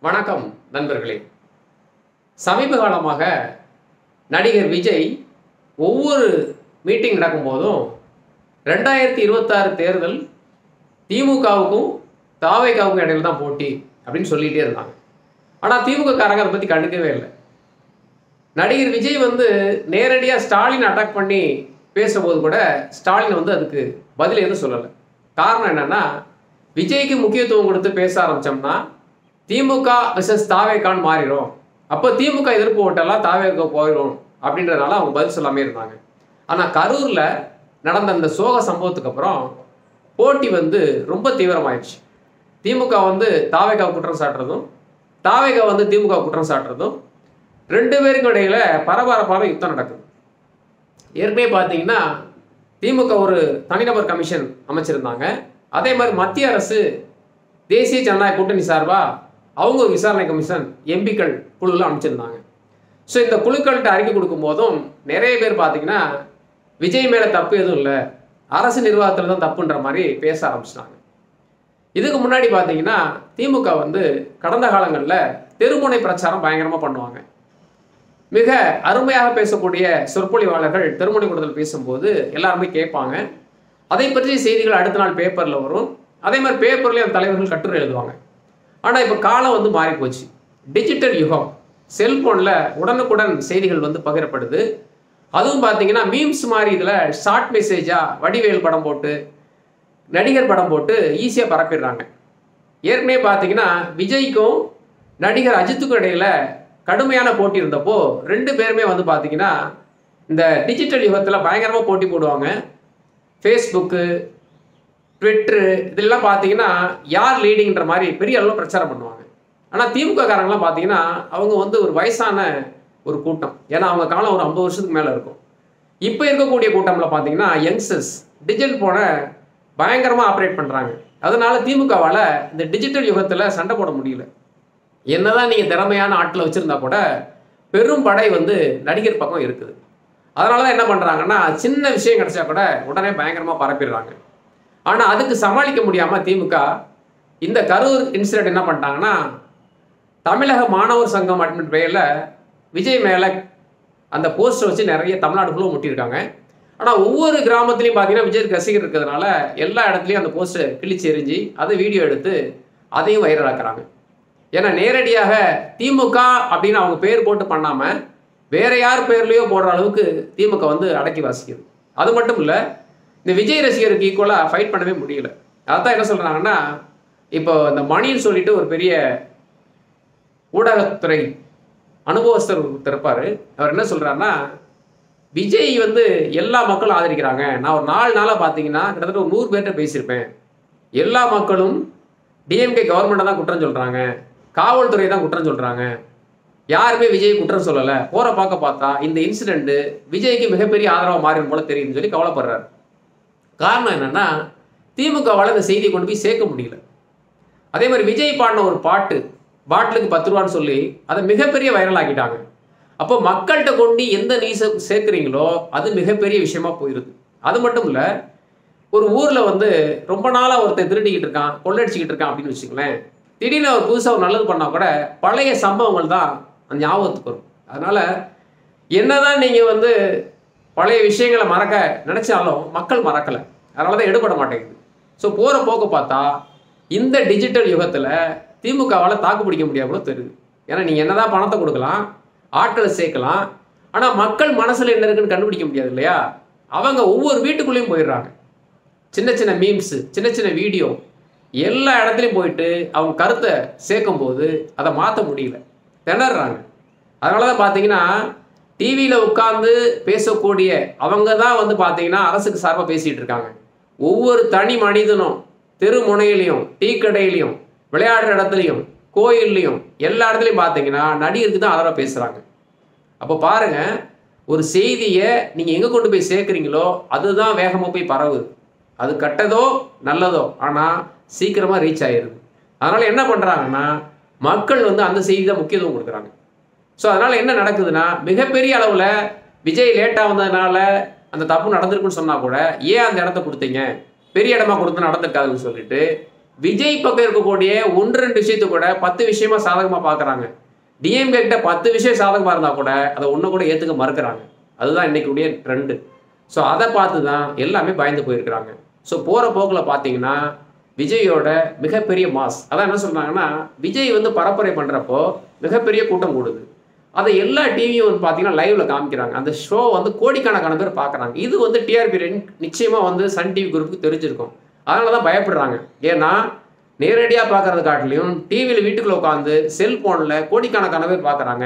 வணக்கம் நண்பர்களே. சமீப காலமாக நடிகர் விஜய் ஒவ்வொரு மீட்டிங் நடக்கும்போதும் 2026 தேர்தல் திமுகவுக்கும் தாவேகாவுக்கும் இடையில தான் போட்டி அப்படின்னு சொல்லிகிட்டே இருந்தாங்க. ஆனால் திமுக காரங்க அதை பற்றி கண்டுக்கவே இல்லை. நடிகர் விஜய் நேரடியாக ஸ்டாலின் அட்டாக் பண்ணி பேசும்போது கூட ஸ்டாலின் அதுக்கு பதில் எதுவும் சொல்லலை. காரணம் என்னன்னா, விஜய்க்கு முக்கியத்துவம் கொடுத்து பேச ஆரம்பித்தோம்னா திமுக வெர்சஸ் தாவேகான்னு மாறிடும். அப்போ திமுக எதிர்ப்பு ஓட்டெல்லாம் தாவேகா போயிடும் அப்படின்றதுனால அவங்க பதில் சொல்லாமே இருந்தாங்க. ஆனால் கரூரில் நடந்த அந்த சோக சம்பவத்துக்கு அப்புறம் போட்டி ரொம்ப தீவிரமாயிடுச்சு. திமுக தாவேகா குற்றம் சாட்டுறதும் தாவேகா திமுக குற்றம் சாட்டுறதும் ரெண்டு பேருக்கும் இடையில பரபரப்பான யுத்தம் நடக்குது. ஏற்கனவே பார்த்தீங்கன்னா திமுக ஒரு தனிநபர் கமிஷன் அமைச்சிருந்தாங்க. அதே மாதிரி மத்திய அரசு தேசிய ஜனநாயக கூட்டணி சார்பாக அவங்க ஒரு விசாரணை கமிஷன் எம்பிக்கள் குழுவில் அமைச்சிருந்தாங்க. ஸோ இந்த குழுக்கள்கிட்ட அறிக்கை கொடுக்கும் போதும் நிறைய பேர் பார்த்தீங்கன்னா விஜய் மேலே தப்பு எதுவும் இல்லை, அரசு நிர்வாகத்தில் தான் தப்புன்ற மாதிரி பேச ஆரம்பிச்சிட்டாங்க. இதுக்கு முன்னாடி பார்த்தீங்கன்னா திமுக கடந்த காலங்களில் தெருமுனை பிரச்சாரம் பயங்கரமாக பண்ணுவாங்க. மிக அருமையாக பேசக்கூடிய சொற்பொழிவாளர்கள் தெருமுனை கூட்டத்தில் பேசும்போது எல்லாருமே கேட்பாங்க. அதை பற்றிய செய்திகள் அடுத்த நாள் பேப்பரில் வரும். அதே மாதிரி பேப்பர்லேயே அந்த தலைவர்கள் கட்டுரை எழுதுவாங்க. ஆனால் இப்போ காலம் மாறி போச்சு. டிஜிட்டல் யுகம். செல்ஃபோனில் உடனுக்குடன் செய்திகள் பகிரப்படுது. அதுவும் பார்த்தீங்கன்னா மீம்ஸ் மாதிரி இதில் ஷார்ட் மெசேஜாக வடிவேல் படம் போட்டு நடிகர் படம் போட்டு ஈஸியாக பரப்பிடுறாங்க. ஏற்கனவே பார்த்தீங்கன்னா விஜய்க்கும் நடிகர் அஜித்துக்கும் இடையில் கடுமையான போட்டி இருந்தப்போ ரெண்டு பேருமே பார்த்தீங்கன்னா இந்த டிஜிட்டல் யுகத்தில் பயங்கரமாக போட்டி போடுவாங்க. ஃபேஸ்புக்கு, ட்விட்டரு இதெல்லாம் பார்த்தீங்கன்னா யார் லீடிங்கிற மாதிரி பெரிய அளவில் பிரச்சாரம் பண்ணுவாங்க. ஆனால் திமுக காரங்களாம் பார்த்தீங்கன்னா அவங்க ஒரு வயசான ஒரு கூட்டம். ஏன்னா அவங்க காலம் ஒரு 50 வருஷத்துக்கு மேலே இருக்கும். இப்போ இருக்கக்கூடிய கூட்டமில் பார்த்தீங்கன்னா யங்ஸ்டர்ஸ் டிஜிட்டல் போனை பயங்கரமாக ஆப்ரேட் பண்ணுறாங்க. அதனால திமுகவால் இந்த டிஜிட்டல் யுகத்தில் சண்டை போட முடியல. என்னதான் நீங்கள் திறமையான ஆட்களை வச்சுருந்தா கூட பெரும் படை நடிகர் பக்கம் இருக்குது. அதனால தான் என்ன பண்ணுறாங்கன்னா சின்ன விஷயம் கிடைச்சா கூட உடனே பயங்கரமாக பரப்பிடுறாங்க. ஆனால் அதுக்கு சமாளிக்க முடியாமல் திமுக இந்த கரூர் இன்சிடென்ட் என்ன பண்ணிட்டாங்கன்னா தமிழக மாணவர் சங்கம் அப்படின்ற பெயரில் விஜய் மேலே அந்த போஸ்டர் வச்சு நிறைய தமிழ்நாடு ஃபுல்லாக முட்டியிருக்காங்க. ஆனால் ஒவ்வொரு கிராமத்துலையும் பார்த்தீங்கன்னா விஜய் ரசிகர் இருக்கிறதுனால எல்லா இடத்துலையும் அந்த போஸ்டர் கிழிச்சு எரிஞ்சு அதை வீடியோ எடுத்து அதையும் வைரலாக்குறாங்க. ஏன்னா நேரடியாக திமுக அப்படின்னு அவங்க பேர் போட்டு பண்ணாமல் வேற யார் பேர்லையோ போடுற அளவுக்கு திமுக அடக்கி வாசிக்குது. அது மட்டும் இல்லை, இந்த விஜய் ரசிகருக்கு ஈக்குவலாக ஃபைட் பண்ணவே முடியல. அதான் என்ன சொல்கிறாங்கன்னா, இப்போ இந்த மணின்னு சொல்லிட்டு ஒரு பெரிய ஊடகத்துறை அனுபவஸ்தர் இருப்பார். அவர் என்ன சொல்கிறாருன்னா, விஜய் எல்லா மக்களும் ஆதரிக்கிறாங்க. நான் ஒரு 4 நாளாக பார்த்தீங்கன்னா கிட்டத்தட்ட ஒரு 100 பேர்கிட்ட பேசியிருப்பேன். எல்லா மக்களும் டிஎம்கே கவர்மெண்ட்டை தான் குற்றம் சொல்கிறாங்க, காவல்துறை தான் குற்றம் சொல்கிறாங்க, யாருமே விஜய் குற்றம் சொல்லலை. போகிற பார்த்தா இந்த இன்சிடென்ட்டு விஜய்க்கு மிகப்பெரிய ஆதரவாக மாறிடும் போல தெரியுதுன்னு சொல்லி கவலைப்படுறாரு. காரணம் என்னன்னா, திமுகவால் இந்த செய்தியை கொண்டு போய் சேர்க்க முடியல. அதே மாதிரி விஜய் பாடின ஒரு பாட்டு பாட்டிலுக்கு 10 ரூபான்னு சொல்லி அதை மிகப்பெரிய வைரல் ஆக்கிட்டாங்க. அப்போ மக்கள்கிட்ட கொண்டு எந்த நியூஸ் சேர்க்குறீங்களோ அது மிகப்பெரிய விஷயமா போயிடுது. அது மட்டும் இல்லை, ஒரு ஊரில் ரொம்ப நாளாக ஒருத்தர் திருடிக்கிட்டு இருக்கான், கொள்ளடிச்சிக்கிட்டு இருக்கான் அப்படின்னு வச்சுங்களேன். திடீர்னு அவர் புதுசாக ஒரு நல்லது பண்ணால் கூட பழைய சம்பவங்கள் தான் அந்த ஞாபகத்துக்கு வரும். அதனால் என்னதான் நீங்கள் பழைய விஷயங்களை மறக்க நினச்சாலும் மக்கள் மறக்கலை. அதனால தான் எடுபட மாட்டேங்குது. ஸோ போகிற போக்க பார்த்தா இந்த டிஜிட்டல் யுகத்தில் திமுகவால் தாக்கு பிடிக்க முடியாமலோ தெரியுது. ஏன்னா நீங்கள் என்னதான் பணத்தை கொடுக்கலாம், ஆட்களை சேர்க்கலாம், ஆனால் மக்கள் மனசில் என்ன இருக்குன்னு கண்டுபிடிக்க முடியாது இல்லையா? அவங்க ஒவ்வொரு வீட்டுக்குள்ளேயும் போயிடுறாங்க. சின்ன சின்ன மீம்ஸு, சின்ன சின்ன வீடியோ எல்லா இடத்துலையும் போயிட்டு அவங்க கருத்தை சேர்க்கும் போது அதை மாற்ற முடியல, திணறாங்க. அதனால தான் பார்த்தீங்கன்னா டிவியில் உட்காந்து பேசக்கூடிய அவங்க தான் பார்த்தீங்கன்னா அரசுக்கு சார்பாக பேசிகிட்டு இருக்காங்க. ஒவ்வொரு தனி மனிதனும் தெரு முனையிலையும், டீ கடையிலையும், விளையாடுற இடத்துலையும், கோயில்லையும் எல்லா இடத்துலையும் பார்த்தீங்கன்னா நடிகருக்கு தான் ஆதரவாக பேசுகிறாங்க. அப்போ பாருங்கள், ஒரு செய்தியை நீங்கள் எங்கே கொண்டு போய் சேர்க்குறீங்களோ அதுதான் வேகமாக போய் பரவுது. அது கெட்டதோ நல்லதோ ஆனால் சீக்கிரமாக ரீச் ஆகிடுது. அதனால் என்ன பண்ணுறாங்கன்னா மக்கள் அந்த செய்தி தான் முக்கியத்துவம் கொடுக்குறாங்க. ஸோ அதனால் என்ன நடக்குதுன்னா, மிகப்பெரிய அளவில் விஜய் லேட்டாக வந்ததுனால அந்த தப்பு நடந்திருக்குன்னு சொன்னால் கூட ஏன் அந்த இடத்த கொடுத்தீங்க, பெரிய இடமா கொடுத்து நடந்திருக்காதுன்னு சொல்லிட்டு விஜய் பக்கம் இருக்கக்கூடிய 1-2 விஷயத்தை கூட 10 விஷயமா சாதகமாக பார்க்குறாங்க. டிஎம்கே கிட்ட 10 விஷயம் சாதகமாக இருந்தால் கூட அதை ஒன்று கூட ஏற்றுக்க மறுக்கிறாங்க. அதுதான் இன்னைக்குடைய ட்ரெண்டு. ஸோ அதை பார்த்து தான் எல்லாமே பயந்து போயிருக்கிறாங்க. ஸோ போகிற போக்கில் பார்த்தீங்கன்னா விஜயோட மிகப்பெரிய மாஸ் அதான் என்ன சொல்கிறாங்கன்னா, விஜய் வந்து பரப்புரை பண்ணுறப்போ மிகப்பெரிய கூட்டம் கூடுது. அதை எல்லா டிவியும் வந்து பார்த்தீங்கன்னா லைவ்ல காமிக்கிறாங்க. அந்த ஷோ வந்து கோடிக்கணக்கான பேர் பார்க்குறாங்க. இது வந்து டிஆர்பி ரேட் நிச்சயமாக வந்து சன் டிவி குரூப்புக்கு தெரிஞ்சிருக்கும். அதனால தான் பயப்படுறாங்க. ஏன்னா நேரடியாக பார்க்கறது காட்டிலையும் டிவியில் வீட்டுக்குள்ள உட்காந்து செல்போனில் கோடிக்கணக்கான பேர் பார்க்குறாங்க.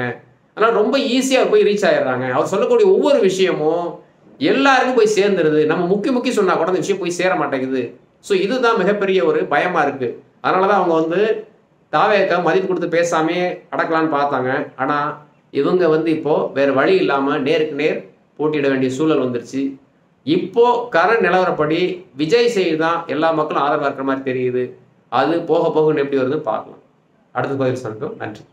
அதனால் ரொம்ப ஈஸியாக போய் ரீச் ஆகிடுறாங்க. அவர் சொல்லக்கூடிய ஒவ்வொரு விஷயமும் எல்லாருக்கும் போய் சேர்ந்துருது. நம்ம முக்கி சொன்னால் கூட அந்த விஷயம் போய் சேர மாட்டேங்குது. ஸோ இதுதான் மிகப்பெரிய ஒரு பயமாக இருக்குது. அதனால தான் அவங்க வந்து தாவேக்க மதிப்பு கொடுத்து பேசாமே அடக்கலான்னு பார்த்தாங்க. ஆனால் இவங்க வந்து இப்போது வேறு வழி இல்லாமல் நேருக்கு நேர் போட்டியிட வேண்டிய சூழல் வந்துருச்சு. இப்போது கரண்ட் நிலவரப்படி விஜய் செய்தி தான் எல்லா மக்களும் ஆதரவாக இருக்கிற மாதிரி தெரியுது. அது போக போக எப்படி வருதுன்னு பார்க்கலாம். அடுத்த பதிவு சந்திப்போம். நன்றி.